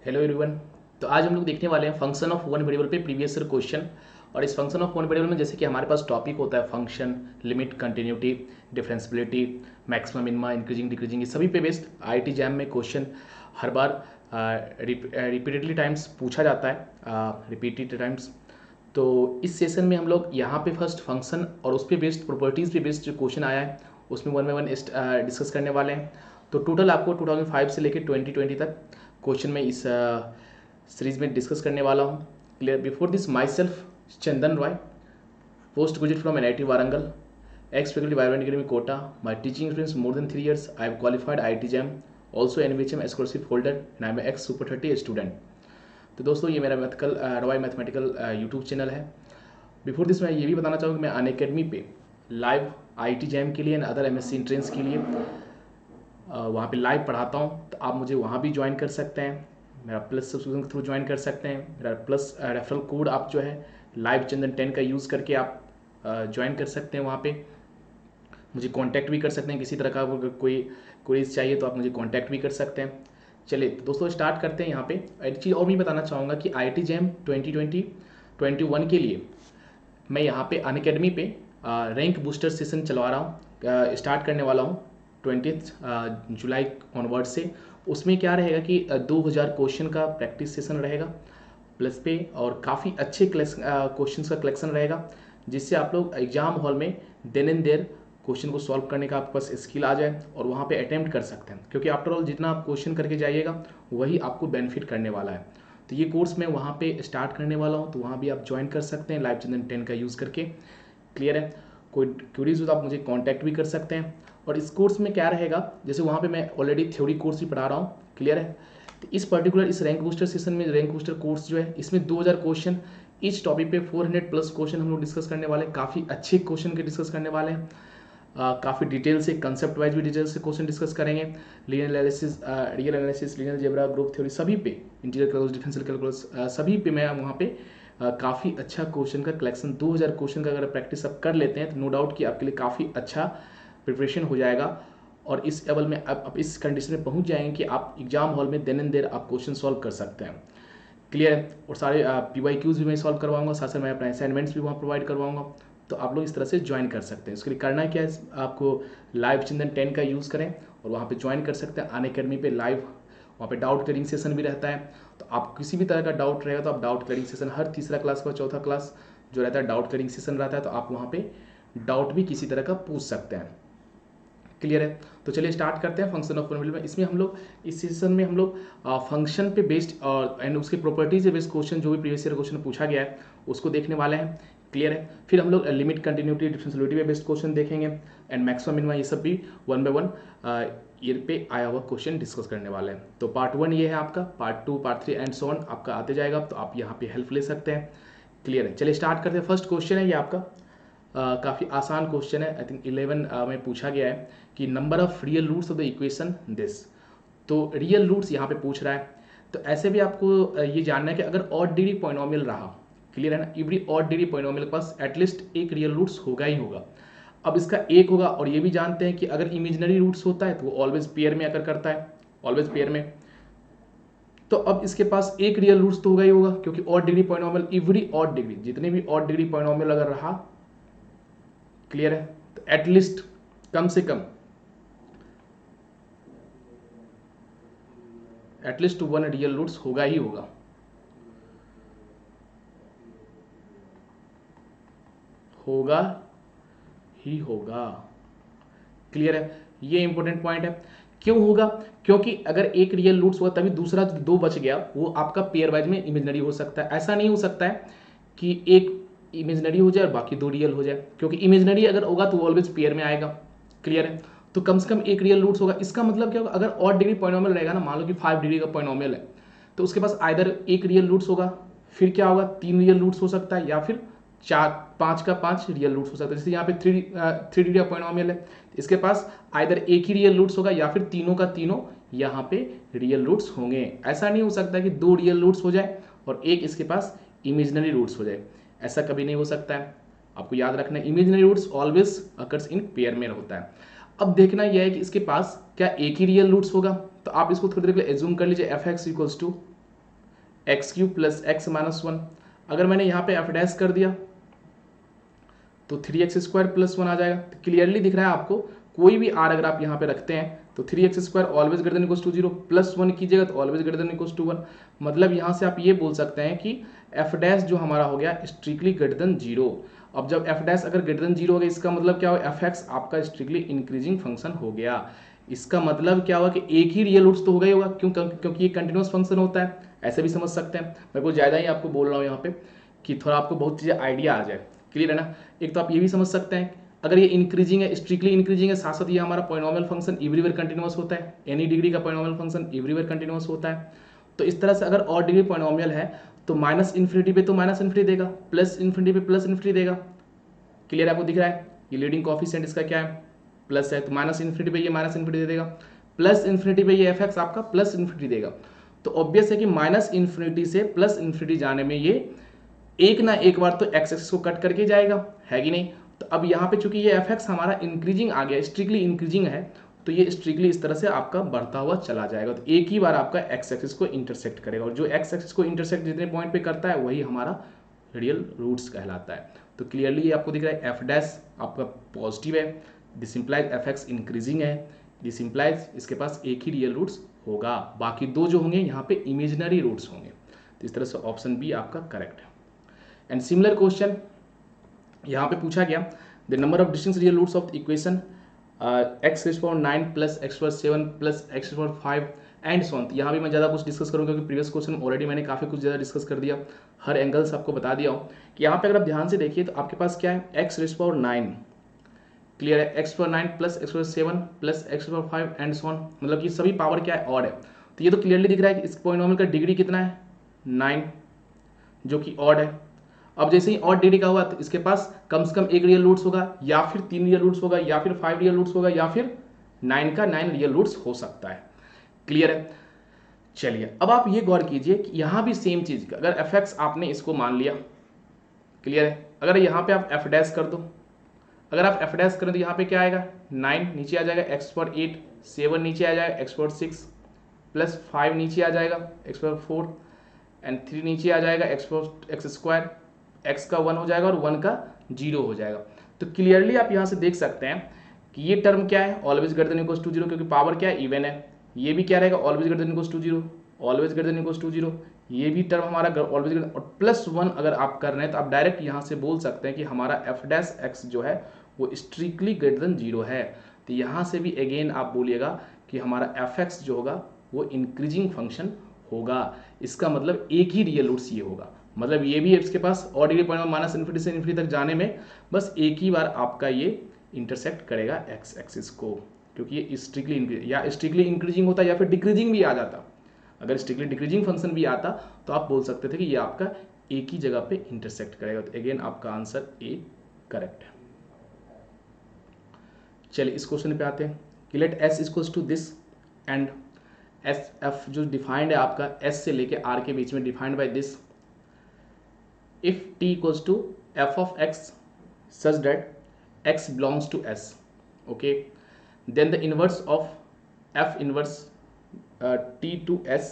Hello everyone. तो आज हम लोग देखने वाले हैं फंक्शन ऑफ वन वेरिएबल पे प्रीवियस ईयर क्वेश्चन। और इस फंक्शन ऑफ वन वेरिएबल में जैसे कि हमारे पास टॉपिक होता है function, limit, continuity, differentiability, maximum, minima, increasing, decreasing, ये सभी पे बेस्ड आईआईटी जैम में क्वेश्चन हर बार रिपीटेडली टाइम्स पूछा जाता है, रिपीटेड टाइम्स। तो इस सेशन में हम लोग यहाँ पे फर्स्ट फंक्शन और उस पर बेस्ड प्रॉपर्टीज़ पे बेस्ड जो क्वेश्चन आया है उसमें वन बाई वन डिस्कस करने वाले हैं। तो टोटल आपको 2005 से लेकर 2020 तक क्वेश्चन में इस सीरीज में डिस्कस करने वाला हूँ। Clear. Before this my self Chandan Roy, post graduate from NIT Warangal, ex faculty Vibrant Academy Kota. My teaching experience more than 3 years. I have qualified IIT JAM, also NVHM scholarship holder, and I am an ex Super 30 student. तो दोस्तों ये मेरा Roy mathematical YouTube channel है। Before this मैं ये भी बताना चाहूँगा कि मैं अनअकैडमी पे लाइव आईआईटी जैम के लिए एंड अदर एमएससी एंट्रेंस के लिए वहाँ पे लाइव पढ़ाता हूँ। तो आप मुझे वहाँ भी ज्वाइन कर सकते हैं, मेरा प्लस सब्सक्रिप्शन के थ्रू ज्वाइन कर सकते हैं। मेरा प्लस रेफरल कोड आप जो है लाइव चंदन 10 का यूज़ करके आप ज्वाइन कर सकते हैं। वहाँ पे मुझे कांटेक्ट भी कर सकते हैं, किसी तरह का कोई क्वेरीज चाहिए तो आप मुझे कांटेक्ट भी कर सकते हैं। चलिए तो दोस्तों स्टार्ट करते हैं। यहाँ पे एक चीज़ और भी बताना चाहूँगा कि आईआईटी जैम 2020-21 के लिए मैं यहाँ पे अनअकैडमी पे रैंक बूस्टर सेशन चलवा रहा हूँ, स्टार्ट करने वाला हूँ 20 जुलाई ऑनवर्ड से। उसमें क्या रहेगा कि 2000 क्वेश्चन का प्रैक्टिस सेशन रहेगा प्लस पे, और काफ़ी अच्छे क्वेश्चन का कलेक्शन रहेगा जिससे आप लोग एग्जाम हॉल में देन एंड देयर क्वेश्चन को सॉल्व करने का आपके पास स्किल आ जाए और वहाँ पे अटेम्प्ट कर सकते हैं। क्योंकि आफ्टर ऑल जितना आप क्वेश्चन करके जाइएगा वही आपको बेनिफिट करने वाला है। तो ये कोर्स मैं वहाँ पे स्टार्ट करने वाला हूँ, तो वहाँ भी आप ज्वाइन कर सकते हैं लाइव चंदन 10 का यूज़ करके। क्लियर है। कोई क्वेरीज हो तो आप मुझे कांटेक्ट भी कर सकते हैं। और इस कोर्स में क्या रहेगा, जैसे वहाँ पे मैं ऑलरेडी थ्योरी कोर्स भी पढ़ा रहा हूँ। क्लियर है। तो इस पर्टिकुलर इस रैंक बूस्टर सेशन में, रैंक बूस्टर कोर्स जो है इसमें 2000 क्वेश्चन, इस टॉपिक पे 400 प्लस क्वेश्चन हम लोग डिस्कस करने वाले हैं। काफ़ी अच्छे क्वेश्चन के डिस्कस करने वाले हैं। काफ़ी डिटेल से, कंसेप्ट वाइज भी डिटेल से क्वेश्चन डिस्कस करेंगे। Linear analysis, real analysis, linear algebra, group theory, सभी पे, इंटीग्रल कैलकुलस, डिफरेंशियल कैलकुलस, सभी पे मैं वहाँ पे काफ़ी अच्छा क्वेश्चन का कलेक्शन, 2000 क्वेश्चन का अगर प्रैक्टिस आप कर लेते हैं तो नो डाउट कि आपके लिए काफ़ी अच्छा प्रिपरेशन हो जाएगा। और इस लेवल में आप इस कंडीशन में पहुँच जाएंगे कि आप एग्जाम हॉल में देन एंड देर आप क्वेश्चन सॉल्व कर सकते हैं। क्लियर है। और सारे PYQs भी मैं सॉल्व करवाऊंगा, साथ साथ मैं अपना असाइनमेंट्स भी वहाँ प्रोवाइड करवाऊंगा। तो आप लोग इस तरह से ज्वाइन कर सकते हैं। इसके लिए करना क्या है, आपको लाइव चंदन 10 का यूज़ करें और वहाँ पे ज्वाइन कर सकते हैं अनअकैडमी पे लाइव। वहाँ पे डाउट क्लियरिंग सेशन भी रहता है, तो आप किसी भी तरह का डाउट रहेगा तो आप डाउट क्लियरिंग सेशन, हर तीसरा क्लास का चौथा क्लास जो रहता है डाउट क्लियरिंग सेशन रहता है, तो आप वहाँ पे डाउट भी किसी तरह का पूछ सकते हैं। क्लियर है। तो चलिए स्टार्ट करते हैं फंक्शन ऑफ पॉलिनोमियल में। इसमें हम लोग इस सेशन में हम लोग फंक्शन पे बेस्ड और एंड उसके प्रॉपर्टीज से बेस्ड क्वेश्चन, जो भी प्रीवियस ईयर क्वेश्चन पूछा गया है उसको देखने वाले हैं। क्लियर है। फिर हम लोग लिमिट, कंटिन्यूटी, डिफरेंशियबिलिटी पे बेस्ड क्वेश्चन देखेंगे एंड मैक्सिमम, मिनिमम, ये सब भी वन बाय वन ईयर पे आया हुआ क्वेश्चन डिस्कस करने वाले हैं। तो पार्ट 1 ये है आपका, part 2, part 3 and so on आपका आते जाएगा, तो आप यहाँ पे हेल्प ले सकते हैं। क्लियर है। चलिए स्टार्ट करते हैं। फर्स्ट क्वेश्चन है ये आपका, काफ़ी आसान क्वेश्चन है। आई थिंक 11 में पूछा गया है कि number of real roots of the equation this. तो रियल रूट्स यहाँ पे पूछ रहा है। तो ऐसे भी आपको ये जानना है कि अगर ऑड डिग्री पॉलिनोमियल रहा, क्लियर है ना, एवरी ऑड डिग्री पॉलिनोमियल के पास एटलीस्ट एक रियल रूट्स होगा ही होगा। अब इसका एक होगा, और ये भी जानते हैं कि अगर इमेजिनरी रूट्स होता है तो वो ऑलवेज पेयर में आकर करता है, ऑलवेज पेयर में। तो अब इसके पास एक रियल रूट्स तो होगा ही होगा, क्योंकि odd degree polynomial, every odd degree, जितने भी ऑड डिग्री पॉलिनोमियल अगर रहा, क्लियर है, तो एटलीस्ट कम से कम एटलीस्ट 1 रियल रूट्स होगा ही होगा। होगा ही होगा। क्लियर है। ये इंपॉर्टेंट पॉइंट है। क्यों होगा? क्योंकि अगर एक रियल रूट्स हुआ तभी दूसरा जो 2 बच गया वो आपका पेयर वाइज में इमेजिनरी हो सकता है। ऐसा नहीं हो सकता है कि एक इमेजिनरी हो जाए और बाकी 2 रियल हो जाए, क्योंकि इमेजिनरी अगर होगा तो ऑलवेज पेयर में आएगा। क्लियर है। तो कम से कम एक रियल रूट्स होगा। इसका मतलब क्या होगा, अगर ऑड डिग्री पॉलिनोमियल रहेगा ना, मान लो कि 5 डिग्री का पॉलिनोमियल है, तो उसके पास आइदर एक रियल रूट्स होगा, फिर क्या होगा 3 रियल रूट्स हो सकता है, या फिर 5 का 5 रियल रूट्स हो सकता है। जैसे यहाँ पे 3 डिग्री का पॉलिनोमियल है, इसके पास आइदर एक ही रियल रूट्स होगा या फिर तीनों का तीनों यहाँ पे रियल रूट्स होंगे। ऐसा नहीं हो सकता कि 2 रियल रूट्स हो जाए और एक इसके पास इमेजिनरी रूट्स हो जाए, ऐसा कभी नहीं हो सकता है। आपको याद रखना है, imaginary roots always occurs in pair में होता है। अब देखना यह है कि इसके पास क्या एक ही रियल रूट्स होगा, तो आप इसको थोड़ी देर के लिए एज्यूम कर लीजिए f(x = x cube plus x minus 1। अगर मैंने यहाँ पे एफ डैश कर दिया तो 3x² प्लस 1 आ जाएगा। तो क्लियरली दिख रहा है आपको, कोई भी आर अगर आप यहाँ पे रखते हैं तो 3x² always greater than equals to 0, plus 1 कीजिएगा तो always greater than equals to 1। मतलब यहाँ से आप ये बोल सकते हैं कि एफ डैश जो हमारा हो गया स्ट्रिक्टली ग्रेटर देन 0। अब जब एफ डैश अगर ग्रेटर देन 0 हो गया, इसका मतलब क्या होगा, एफ एक्स आपका स्ट्रिक्टली इंक्रीजिंग फंक्शन हो गया। इसका मतलब क्या हुआ कि एक ही रियल रूट्स तो होगा ही होगा, क्योंकि ये कंटिन्यूस फंक्शन होता है। ऐसे भी समझ सकते हैं, मैं कुछ ज़्यादा ही आपको बोल रहा हूँ यहाँ पे कि थोड़ा आपको बहुत चीज़ें आइडिया आ जाए। क्लियर है ना। एक तो आप ये भी समझ सकते हैं अगर ये इंक्रीजिंग है, स्ट्रिक्टली इंक्रीजिंग है, साथ साथ ये हमारा पॉलिनोमियल फंक्शन एवरीवेयर कंटिन्यूअस होता है, एनी डिग्री का पॉलिनोमियल फंक्शन एवरीवेयर कंटिन्यूअस होता है। तो इस तरह से अगर और डिग्री पॉलिनोमियल है तो माइनस इन्फिनिटी पे तो माइनस इन्फिनिटी देगा, प्लस इन्फिनिटी पे प्लस इन्फिनिटी देगा। क्लियर आपको दिख रहा है, ये लीडिंग कोएफिशिएंट इसका क्या है, प्लस है, तो माइनस इन्फिनिटी पे ये माइनस इन्फिनिटी दे देगा, प्लस इन्फिनिटी पे ये एफ एक्स आपका प्लस इन्फिनिटी देगा। तो ऑब्वियस है कि माइनस इन्फिनिटी से प्लस इन्फिनिटी जाने में ये एक ना एक बार तो एक्स एक्सिस को कट करके जाएगा, है कि नहीं। तो अब यहाँ पे चूंकि ये एफ एक्स हमारा इंक्रीजिंग आ गया, स्ट्रिक्टली इंक्रीजिंग है, तो ये स्ट्रिक्टली इस तरह से आपका बढ़ता हुआ चला जाएगा। तो एक ही बार आपका एक्स एक्सिस को इंटरसेक्ट करेगा, और जो एक्स एक्सिस को इंटरसेक्ट जितने पॉइंट पे करता है वही हमारा रियल रूट्स कहलाता है। तो क्लियरली ये आपको दिख रहा है एफ डैश आपका पॉजिटिव है, this implies F x increasing है, दिस इंप्लाइज इसके पास एक ही रियल रूट्स होगा, बाकी दो जो होंगे यहाँ पे इमेजिनरी रूट्स होंगे। तो इस तरह से ऑप्शन बी आपका करेक्ट है। एंड सिमिलर क्वेश्चन यहाँ पे पूछा गया, the number of distinct real roots of the equation x⁴9 plus x⁴7 plus x⁴5 and so on. यहाँ भी मैं ज़्यादा कुछ डिस्कस करूँगा क्योंकि प्रीवियस क्वेश्चन ऑलरेडी मैंने काफ़ी कुछ ज़्यादा डिस्कस कर दिया, हर एंगल्स आपको बता दिया हूँ कि यहाँ पे अगर आप ध्यान से देखिए तो आपके पास क्या है x⁴9, क्लियर है, x⁴9 plus x⁴7 plus x⁴5 and so on, मतलब कि सभी पावर क्या है ऑड है। तो ये तो क्लियरली दिख रहा है कि इस पॉलिनोमियल का डिग्री कितना है 9, जो कि ऑड है। अब जैसे ही ऑड डिग्री का हुआ तो इसके पास कम से कम एक रियल रूट्स होगा, या फिर 3 रियल रूट्स होगा, या फिर 5 रियल रूट्स होगा, या फिर 9 का 9 रियल रूट्स हो सकता है। क्लियर है। चलिए अब आप ये गौर कीजिए कि यहाँ भी सेम चीज, अगर एफ एक्स आपने इसको मान लिया, क्लियर है, अगर यहाँ पे आप एफ डैश कर दो, अगर आप एफ डैश करें तो यहाँ पे क्या आएगा 9 नीचे आ जाएगा, x⁴8 7 नीचे आ जाएगा, x⁴6 प्लस 5 नीचे आ जाएगा, x⁴4 एंड 3 नीचे आ जाएगा, x², x का 1 हो जाएगा और 1 का 0 हो जाएगा। तो क्लियरली आप यहाँ से देख सकते हैं कि ये टर्म क्या है, always greater than equals to 0, क्योंकि पावर क्या है इवन है। ये भी क्या रहेगा, always greater than equals to 0, always greater than equals to 0, ये भी टर्म हमारा ऑलवेज ग्रेटर, और प्लस 1 अगर आप कर रहे हैं तो आप डायरेक्ट यहाँ से बोल सकते हैं कि हमारा एफ डैश एक्स जो है वो स्ट्रिक्टली ग्रेटर देन 0 है। तो यहाँ से भी अगेन आप बोलिएगा कि हमारा एफ एक्स जो होगा वो इंक्रीजिंग फंक्शन होगा। इसका मतलब एक ही रियल रूट्स ये होगा, मतलब ये भी इसके पास और डिग्री पॉइंट माइनस इन्फिनिटी से इन्फिनिटी तक जाने में बस एक ही बार आपका ये इंटरसेक्ट करेगा एक्स एक्सिस को, क्योंकि ये स्ट्रिक्टली या स्ट्रिक्टली इंक्रीजिंग होता या फिर डिक्रीजिंग भी आ जाता। अगर स्ट्रिक्टली डिक्रीजिंग फंक्शन भी आता तो आप बोल सकते थे कि ये आपका एक ही जगह पे इंटरसेक्ट करेगा। तो अगेन आपका आंसर ए करेक्ट है। चलिए इस क्वेश्चन पे आते हैं कि let S equals to this and S F जो डिफाइंड है आपका एस से लेके आर के बीच में defined by this, if t equals to f of x such that x belongs to s, okay, then the inverse of f inverse t to s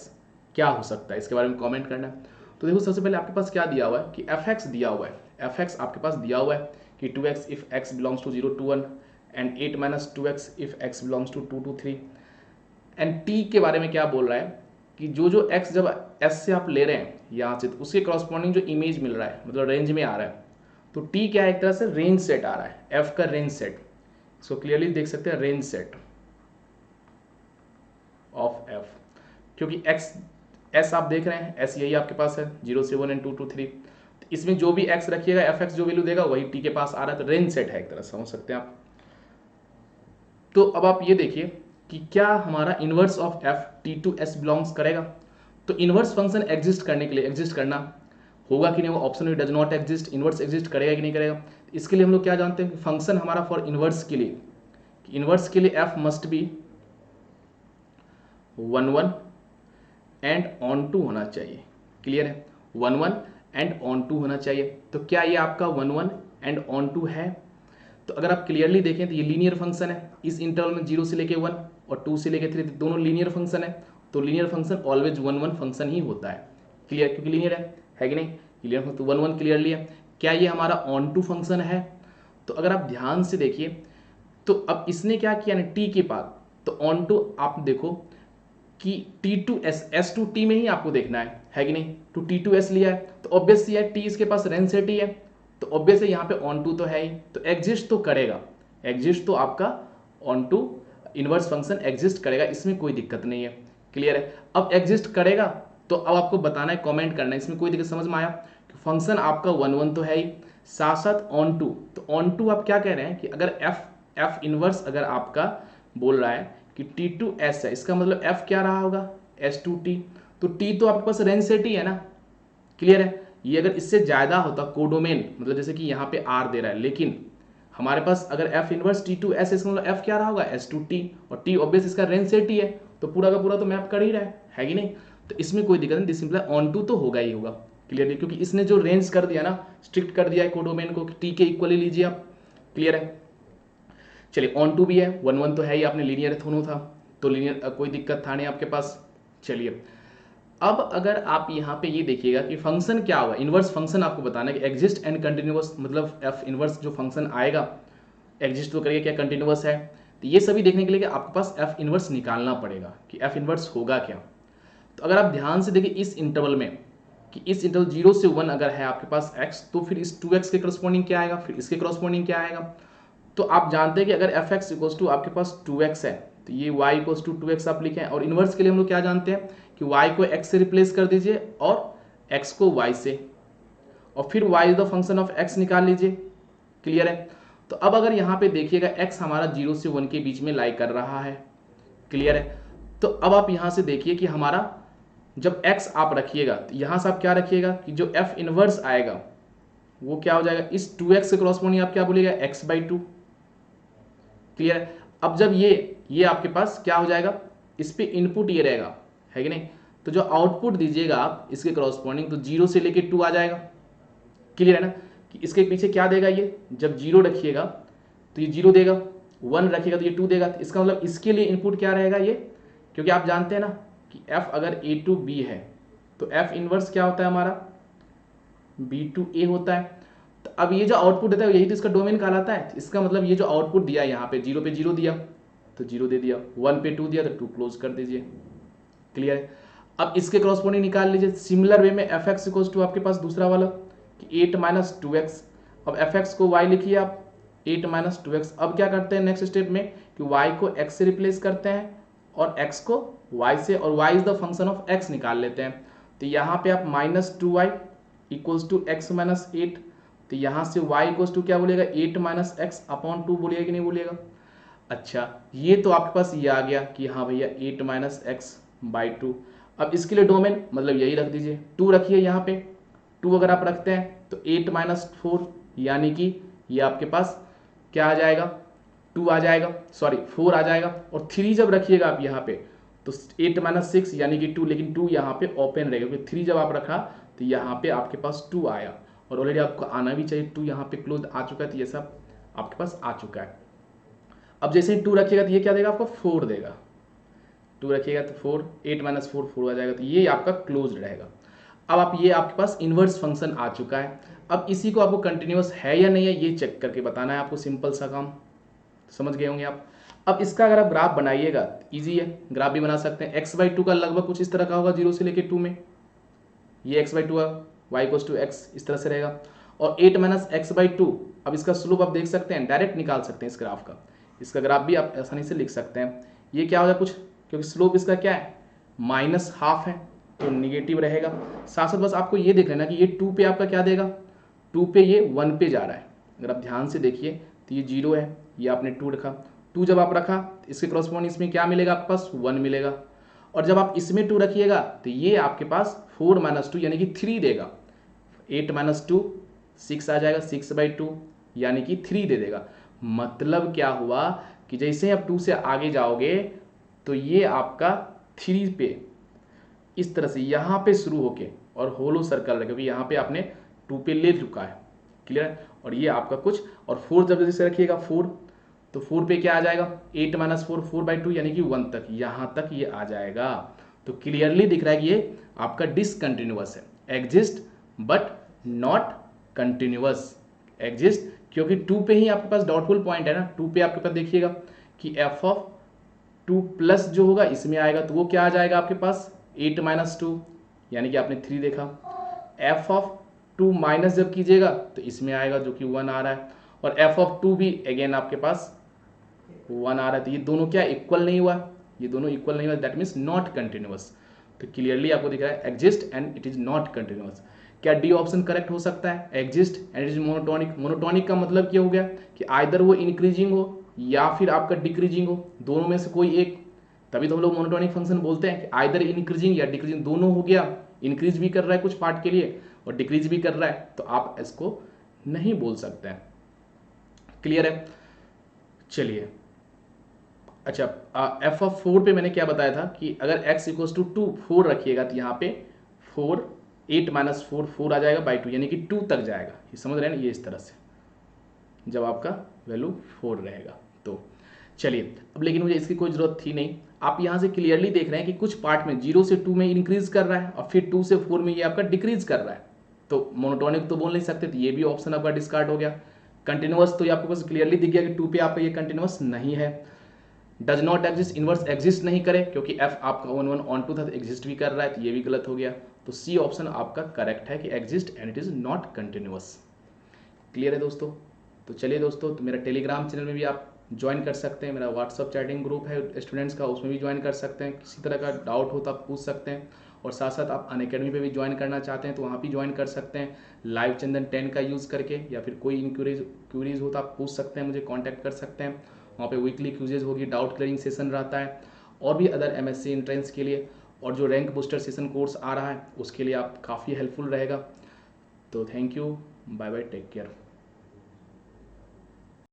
क्या हो सकता है, इसके बारे में कमेंट करना है। तो देखो सबसे पहले आपके पास क्या दिया हुआ है कि fx दिया हुआ है, fx आपके पास दिया हुआ है कि 2x if x belongs to 0 to 1 and 8 minus 2x if x belongs to 2 to 3, and t के बारे में क्या बोल रहा है कि जो जो x जब s से आप ले रहे हैं यहाँ से, तो उसके कॉरस्पॉन्डिंग जो इमेज मिल रहा है मतलब रेंज में आ रहा है, तो t क्या है, एक तरह से रेंज सेट आ रहा है, f का रेंज सेट। इसको क्लियरली देख सकते हैं, रेंज सेट ऑफ f, क्योंकि s आप देख रहे हैं, s यही आपके पास है 0 से 1 एंड 2 to 3, तो इसमें जो भी x रखिएगा fx जो वैल्यू देगा वही t के पास आ रहा है, तो रेंज सेट है एक तरह समझ सकते हैं आप। तो अब आप ये देखिए कि क्या हमारा inverse of f t to s belongs करेगा। तो इनवर्स फंक्शन एग्जिस्ट करने के लिए, एग्जिस्ट करना होगा कि नहीं, वो ऑप्शन में does not exist, inverse exist करेगा कि नहीं करेगा। इसके लिए हम लोग क्या जानते हैं कि फंक्शन हमारा फॉर इनवर्स के लिए, इनवर्स के लिए f must be 1 1 and onto होना चाहिए। क्लियर है, 1 1 एंड ऑन टू होना चाहिए। तो क्या ये आपका 1 1 एंड ऑन टू है? तो अगर आप क्लियरली देखें तो ये लीनियर फंक्शन है, इस इंटरवल में 0 से लेके 1 और 2 से लेके 3 दोनों लीनियर फंक्शन है, तो लीनियर फंक्शन ऑलवेज 1 1 फंक्शन ही होता है। क्लियर, क्योंकि लीनियर है कि नहीं, क्लियर। तो 1 1 क्लियरली है। क्या ये हमारा ऑन टू फंक्शन है? तो अगर आप ध्यान से देखिए तो अब इसने क्या किया ना, टी के बाद, तो ऑन टू आप देखो कि T to S, S to T में ही आपको देखना है कि नहीं। तो टी टू एस लिया है तो ऑब्वियस है टी इसके पास रेंज से टी है, तो ऑब्वियस है यहाँ पे ऑन टू तो है ही, तो एग्जिस्ट तो करेगा, एग्जिस्ट तो आपका onto inverse function exist करेगा, इसमें कोई दिक्कत नहीं है। क्लियर है। अब एग्जिस्ट करेगा तो अब आपको बताना है, कमेंट करना है, इसमें कोई दिक्कत समझ में आया कि फंक्शन आपका 1 1 तो है ही, साथ साथ ऑन टू। तो ऑन टू आप क्या कह रहे हैं कि अगर एफ इनवर्स अगर आपका बोल रहा है कि टी टू एस है, इसका मतलब एफ क्या रहा होगा, एस टू टी। तो टी तो आपके पास रेंज से टी है ना, क्लियर है। ये अगर इससे ज़्यादा होता कोडोमेन, मतलब जैसे कि यहाँ पे आर दे रहा है, लेकिन हमारे पास अगर F inverse T to S, इसका मतलब एफ क्या रहा होगा, एस टू टी, और टी ऑब्वियस इसका रेंज से टी है, तो पूरा का पूरा तो मैप कर ही रहा है कि नहीं। तो इसमें कोई दिक्कत नहीं, सिंपल ऑन टू तो होगा ही होगा। क्लियर है, क्योंकि इसने जो रेंज कर दिया ना, स्ट्रिक्ट कर दिया है कोडोमेन को, टी के इक्वली लीजिए आप। क्लियर है। चलिए ऑन टू भी है, 1 1 तो है ही, आपने लीनियर दोनों था, तो लीनियर कोई दिक्कत था नहीं आपके पास। चलिए अब अगर आप यहाँ पे ये देखिएगा कि फंक्शन क्या होगा, इनवर्स फंक्शन आपको बताना है कि एग्जिस्ट एंड कंटिन्यूअस, मतलब एफ इनवर्स जो फंक्शन आएगा एग्जिस्ट तो करेगा, क्या कंटिन्यूअस है, तो ये सभी देखने के लिए कि आपके पास एफ इनवर्स निकालना पड़ेगा कि एफ इनवर्स होगा क्या। तो अगर आप ध्यान से देखिए इस इंटरवल में कि इस इंटरवल 0 से 1 अगर है आपके पास x, तो फिर इस 2x के करस्पॉन्डिंग क्या आएगा, फिर इसके करस्पॉन्डिंग क्या आएगा। तो आप जानते हैं कि अगर एफ एक्स इक्वल्स टू आपके पास 2x है, तो ये y इक्वल्स टू 2x आप लिखें, और इनवर्स के लिए हम लोग क्या जानते हैं कि y को x से रिप्लेस कर दीजिए और x को y से, और फिर y is the function of x निकाल लीजिए। क्लियर है। तो अब अगर यहाँ पे देखिएगा x हमारा 0 से 1 के बीच में लाई कर रहा है। क्लियर है। तो अब आप यहाँ से देखिए कि हमारा जब x आप रखिएगा तो यहाँ से आप क्या रखिएगा कि जो f इनवर्स आएगा वो क्या हो जाएगा, इस 2x से क्रॉसपोर्डिंग आप क्या बोलिएगा, x/2। क्लियर है। अब जब ये आपके पास क्या हो जाएगा, इस पे इनपुट ये रहेगा, है कि नहीं, तो जो आउटपुट दीजिएगा आप इसके क्रॉसपोर्डिंग, तो 0 से लेके 2 आ जाएगा। क्लियर है ना, कि इसके पीछे क्या देगा, ये जब 0 रखिएगा तो ये 0 देगा, 1 रखिएगा तो ये 2 देगा। तो इसका मतलब इसके लिए इनपुट क्या रहेगा ये, क्योंकि आप जानते हैं ना कि f अगर a टू b है तो f इनवर्स क्या होता है हमारा, b टू a होता है। तो अब ये जो आउटपुट देता है यही तो इसका डोमेन कहलाता है। इसका मतलब ये जो आउटपुट दिया यहाँ पे 0 पे 0 दिया तो 0 दे दिया, 1 पे 2 दिया तो 2 क्लोज कर दीजिए। क्लियर है। अब इसके क्रॉसपोर्डिंग निकाल लीजिए सिमिलर वे में, एफ एक्स इक्वल्स टू आपके पास दूसरा वाला कि 8 - 2x। अब एफ एक्स को y लिखिए आप 8 - 2x। अब क्या करते हैं नेक्स्ट स्टेप में कि y को x से रिप्लेस करते हैं और x को y से, और y is the function of x निकाल लेते हैं। तो यहाँ पे आप -2y इक्वल्स टू x - 8, तो यहाँ से y इक्वल्स टू क्या बोलेगा, 8 - x अपॉन 2 बोलिएगा कि नहीं बोलिएगा। अच्छा ये तो आपके पास ये आ गया कि हाँ भैया 8 - x/2। अब इसके लिए डोमेन मतलब यही रख दीजिए, 2 रखिए यहाँ पे, 2 अगर आप रखते हैं तो 8 - 4 यानी कि ये आपके पास क्या आ जाएगा, 2 आ जाएगा, सॉरी 4 आ जाएगा, और 3 जब रखिएगा आप यहाँ पे तो 8 - 6 यानी कि 2, लेकिन 2 यहाँ पे ओपन रहेगा क्योंकि 3 जब आप रखा तो यहाँ पे आपके पास 2 आया, और ऑलरेडी आपको आना भी चाहिए, 2 यहाँ पे क्लोज आ चुका है, तो ये सब आपके पास आ चुका है। अब जैसे ही 2 रखिएगा तो ये क्या देगा आपको, 4 देगा, 2 रखिएगा तो 4, 8 - 4 4 आ जाएगा, तो ये आपका क्लोज रहेगा। अब आप ये आपके पास इन्वर्स फंक्शन आ चुका है। अब इसी को आपको कंटिन्यूअस है या नहीं है ये चेक करके बताना है आपको, सिंपल सा काम, समझ गए होंगे आप। अब इसका अगर आप ग्राफ बनाइएगा इजी है, ग्राफ भी बना सकते हैं। x/2 का लगभग कुछ इस तरह का होगा 0 से लेके 2 में, ये x/2 है, y = x इस तरह से रहेगा, और 8 - x/2। अब इसका स्लोप आप देख सकते हैं, डायरेक्ट निकाल सकते हैं इस ग्राफ का, इसका ग्राफ भी आप आसानी से लिख सकते हैं। ये क्या होगा कुछ, क्योंकि स्लोप इसका क्या है, -½ है तो निगेटिव रहेगा। साथ साथ बस आपको ये देख लेना कि ये 2 पे आपका क्या देगा, 2 पे ये 1 पे जा रहा है। अगर आप ध्यान से देखिए तो ये 0 है, ये आपने 2 रखा, 2 जब आप रखा तो इसके क्रॉसपोर्डिंग इसमें क्या मिलेगा आपके पास, 1 मिलेगा, और जब आप इसमें 2 रखिएगा तो ये आपके पास 4 - 2 यानी कि 3 देगा, 8 - 2 6 आ जाएगा, 6/2 यानी कि 3 दे देगा। मतलब क्या हुआ कि जैसे आप 2 से आगे जाओगे तो ये आपका 3 पे इस तरह से यहाँ पे शुरू होके और होलो सर्कल है, क्योंकि यहाँ पे आपने 2 पे ले चुका है। क्लियर है। और ये आपका कुछ, और 4 जब जैसे रखिएगा 4, तो 4 पे क्या आ जाएगा, 8 - 4 4/2 यानी कि 1 तक, यहाँ तक ये आ जाएगा। तो क्लियरली दिख रहा है कि ये आपका डिसकंटिन्यूअस है, exist but not continuous. Exist क्योंकि 2 पे ही आपके पास डाउटफुल पॉइंट है ना, 2 पे आपके पास देखिएगा कि एफ ऑफ 2 प्लस जो होगा इसमें आएगा, तो वो क्या आ जाएगा आपके पास 8 माइनस 2, यानी कि आपने 3 देखा। एफ ऑफ 2 माइनस जब कीजिएगा तो इसमें आएगा जो कि 1 आ रहा है, और एफ ऑफ 2 भी अगेन आपके पास 1 आ रहा है। तो ये दोनों क्या इक्वल नहीं हुआ, ये दोनों इक्वल नहीं हुआ, दैट मीन्स नॉट कंटिन्यूअस। तो क्लियरली आपको दिख रहा है exist and it is not continuous. क्या डी ऑप्शन करेक्ट हो सकता है, exist and it is monotonic. Monotonic का मतलब क्या हो गया कि आइदर वो इंक्रीजिंग हो या फिर आपका डिक्रीजिंग हो, दोनों में से कोई एक, तभी तो हम लोग मोनोटोनिक फंक्शन बोलते हैं कि आइदर इंक्रीजिंग या डिक्रीजिंग, दोनों हो गया, इंक्रीज भी कर रहा है कुछ पार्ट के लिए और डिक्रीज भी कर रहा है, तो आप इसको नहीं बोल सकते हैं। क्लियर है? चलिए, अच्छा एफ ऑफ 4 पे मैंने क्या बताया था कि अगर x इक्वल्स टू 2 4 रखिएगा तो यहाँ पे 4 8 माइनस 4 4 आ जाएगा बाई 2, यानी कि 2 तक जाएगा। ये समझ रहे हैं ना, ये इस तरह से जब आपका वैल्यू 4 रहेगा तो। चलिए अब लेकिन मुझे इसकी कोई ज़रूरत थी नहीं, आप यहाँ से क्लियरली देख रहे हैं कि कुछ पार्ट में 0 से 2 में इंक्रीज कर रहा है और फिर 2 से 4 में ये आपका डिक्रीज कर रहा है, तो मोनोटोनिक तो बोल नहीं सकते, तो ये भी ऑप्शन आपका डिस्कार्ड हो गया। कंटिन्यूअस तो ये आपको बस क्लियरली दिख गया कि 2 पे आपका ये कंटिन्यूअस नहीं है। Does not exist, inverse exist नहीं करे क्योंकि एफ आपका 1 1 ऑन 2 था, एग्जिस्ट भी कर रहा है, तो ये भी गलत हो गया। तो सी ऑप्शन आपका करेक्ट है कि exist and it is not continuous. Clear है दोस्तों? तो चलिए दोस्तों, तो मेरा टेलीग्राम चैनल में भी आप ज्वाइन कर सकते हैं, मेरा व्हाट्सअप चैटिंग ग्रुप है स्टूडेंट्स का, उसमें भी ज्वाइन कर सकते हैं। किसी तरह का डाउट हो तो आप पूछ सकते हैं, और साथ साथ आप अनअकैडमी पे भी ज्वाइन करना चाहते हैं तो वहाँ भी ज्वाइन कर सकते हैं लाइव चंदन 10 का यूज़ करके, या फिर कोई क्यूरीज हो तो आप पूछ सकते हैं, मुझे कॉन्टैक्ट कर सकते हैं। वहाँ पे वीकली क्यूजेज होगी, डाउट क्लियरिंग सेशन रहता है, और भी अदर एमएससी एंट्रेंस के लिए, और जो रैंक बूस्टर सेशन कोर्स आ रहा है उसके लिए आप काफ़ी हेल्पफुल रहेगा। तो thank you, bye bye, take care.